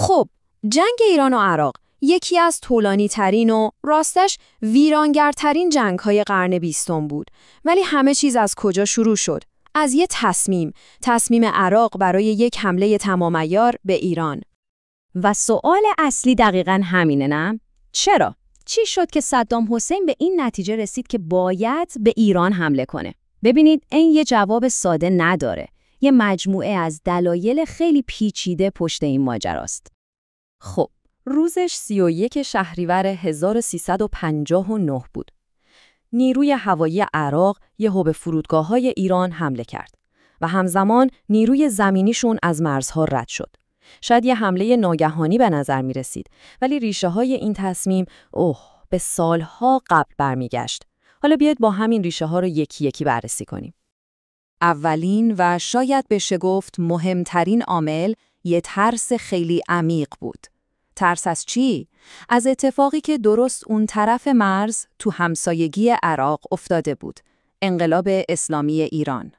خب، جنگ ایران و عراق یکی از طولانی‌ترین و راستش ویرانگرترین جنگ‌های قرن 20 بود. ولی همه چیز از کجا شروع شد؟ از یه تصمیم عراق برای یک حمله تمام‌عیار به ایران. و سوال اصلی دقیقاً همینه، نه؟ چرا؟ چی شد که صدام حسین به این نتیجه رسید که باید به ایران حمله کنه؟ ببینید، این یه جواب ساده نداره. یه مجموعه از دلایل خیلی پیچیده پشت این ماجراست. خب، روزش 31 شهریور 1359 بود. نیروی هوایی عراق یهو به فرودگاه‌های ایران حمله کرد و همزمان نیروی زمینیشون از مرزها رد شد. شاید یه حمله ناگهانی به نظر می رسید، ولی ریشه‌های این تصمیم به سالها قبل برمیگشت. حالا بیاید با همین ریشه‌ها رو یکی یکی بررسی کنیم. اولین و شاید بشه گفت مهمترین عامل یه ترس خیلی عمیق بود. ترس از چی؟ از اتفاقی که درست اون طرف مرز تو همسایگی عراق افتاده بود. انقلاب اسلامی ایران.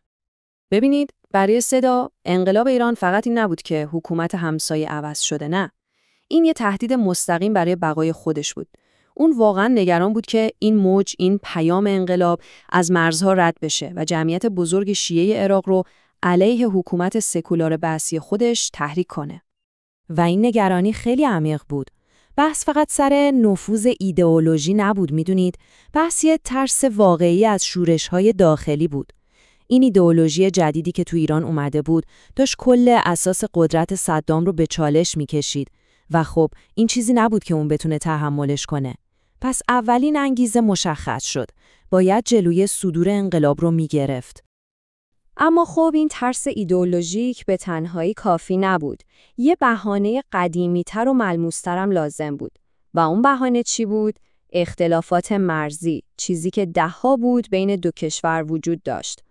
ببینید، برای صدا، انقلاب ایران فقط این نبود که حکومت همسایه عوض شده، نه. این یه تهدید مستقیم برای بقای خودش بود. اون واقعا نگران بود که این پیام انقلاب از مرزها رد بشه و جمعیت بزرگ شیعه عراق رو علیه حکومت سکولار بعثی خودش تحریک کنه. و این نگرانی خیلی عمیق بود. بحث فقط سر نفوذ ایدئولوژی نبود، میدونید. بحث یه ترس واقعی از شورش‌های داخلی بود. این ایدئولوژی جدیدی که تو ایران اومده بود، داشت کل اساس قدرت صدام رو به چالش میکشید و خب این چیزی نبود که اون بتونه تحملش کنه. پس اولین انگیزه مشخص شد. باید جلوی صدور انقلاب رو میگرفت. اما خب این ترس ایدئولوژیک به تنهایی کافی نبود. یه بهانه قدیمی‌تر و ملموس‌ترم لازم بود. و اون بهانه چی بود؟ اختلافات مرزی، چیزی که ده‌ها بود بین دو کشور وجود داشت.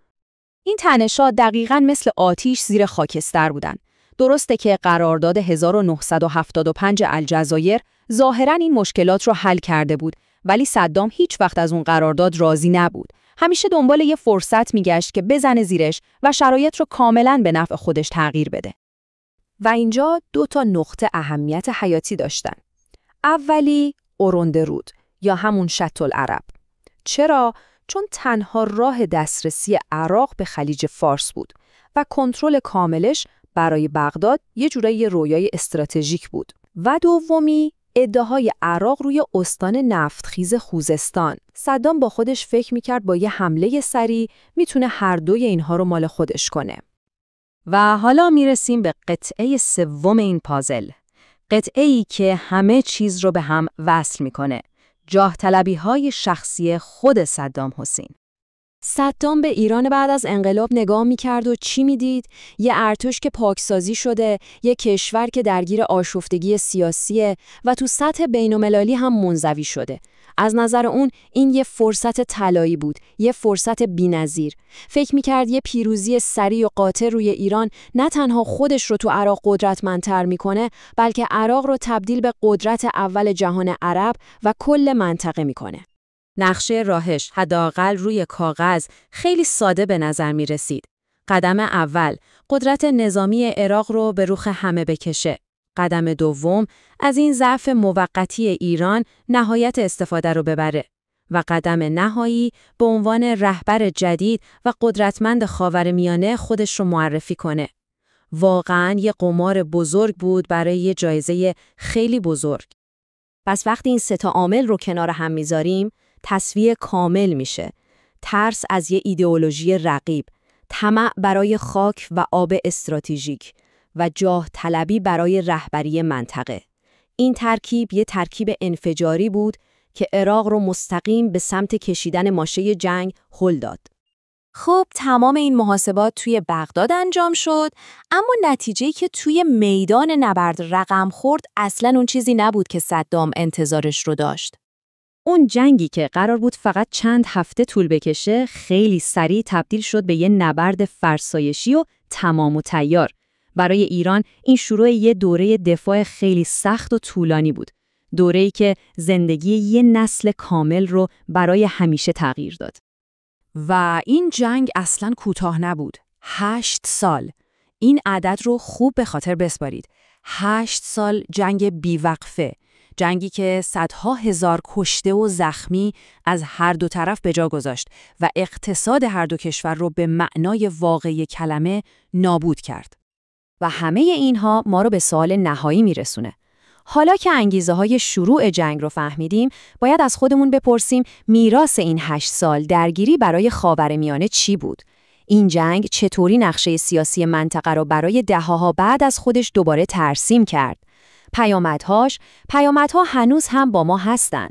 این تنش‌ها دقیقاً مثل آتیش زیر خاکستر بودن. درسته که قرارداد 1975 الجزایر ظاهراً این مشکلات رو حل کرده بود، ولی صدام هیچ وقت از اون قرارداد راضی نبود. همیشه دنبال یه فرصت میگشت که بزنه زیرش و شرایط رو کاملاً به نفع خودش تغییر بده. و اینجا 2 نقطه اهمیت حیاتی داشتن. اولی، اروندرود یا همون شط العرب. چرا؟ چون تنها راه دسترسی عراق به خلیج فارس بود و کنترل کاملش برای بغداد یه جورایی رویای استراتژیک بود. و دومی، ادعاهای عراق روی استان نفتخیز خوزستان. صدام با خودش فکر میکرد با یه حمله سریع میتونه هر دوی اینها رو مال خودش کنه. و حالا میرسیم به قطعه سوم این پازل. قطعه‌ای که همه چیز رو به هم وصل میکنه. جاه طلبی‌های شخصی خود صدام حسین. صدام به ایران بعد از انقلاب نگاه می‌کرد و چی می‌دید؟ یه ارتش که پاکسازی شده، یه کشور که درگیر آشفتگی سیاسیه و تو سطح بین‌المللی هم منزوی شده. از نظر اون این یه فرصت طلایی بود، یه فرصت بی‌نظیر. فکر می‌کرد یه پیروزی سریع و قاطع روی ایران نه تنها خودش رو تو عراق قدرتمندتر می‌کنه، بلکه عراق رو تبدیل به قدرت اول جهان عرب و کل منطقه می‌کنه. نقشه راهش حداقل روی کاغذ خیلی ساده به نظر می رسید. قدم اول، قدرت نظامی عراق رو به رخ همه بکشه. قدم دوم، از این ضعف موقتی ایران نهایت استفاده رو ببره. و قدم نهایی، به عنوان رهبر جدید و قدرتمند خاورمیانه خودش رو معرفی کنه. واقعاً یه قمار بزرگ بود برای یه جایزه خیلی بزرگ. پس وقتی این 3 عامل رو کنار هم میذاریم، تصفیه کامل میشه. ترس از یه ایدئولوژی رقیب، طمع برای خاک و آب استراتژیک و جاه طلبی برای رهبری منطقه. این ترکیب یه ترکیب انفجاری بود که عراق رو مستقیم به سمت کشیدن ماشه جنگ هل داد. خب تمام این محاسبات توی بغداد انجام شد، اما نتیجه‌ای که توی میدان نبرد رقم خورد اصلاً اون چیزی نبود که صدام انتظارش رو داشت. اون جنگی که قرار بود فقط چند هفته طول بکشه، خیلی سریع تبدیل شد به یه نبرد فرسایشی و تمام و تیار. برای ایران این شروع یه دوره دفاع خیلی سخت و طولانی بود. دوره‌ای که زندگی یه نسل کامل رو برای همیشه تغییر داد. و این جنگ اصلاً کوتاه نبود. 8 سال. این عدد رو خوب به خاطر بسپارید. 8 سال جنگ بیوقفه، جنگی که صدها هزار کشته و زخمی از هر دو طرف به جا گذاشت و اقتصاد هر دو کشور رو به معنای واقعی کلمه نابود کرد. و همه اینها ما رو به سوال نهایی میرسونه. حالا که انگیزه‌های شروع جنگ رو فهمیدیم، باید از خودمون بپرسیم میراث این 8 سال درگیری برای خاورمیانه چی بود؟ این جنگ چطوری نقشه سیاسی منطقه رو برای دهه‌ها بعد از خودش دوباره ترسیم کرد؟ پیامدها هنوز هم با ما هستن.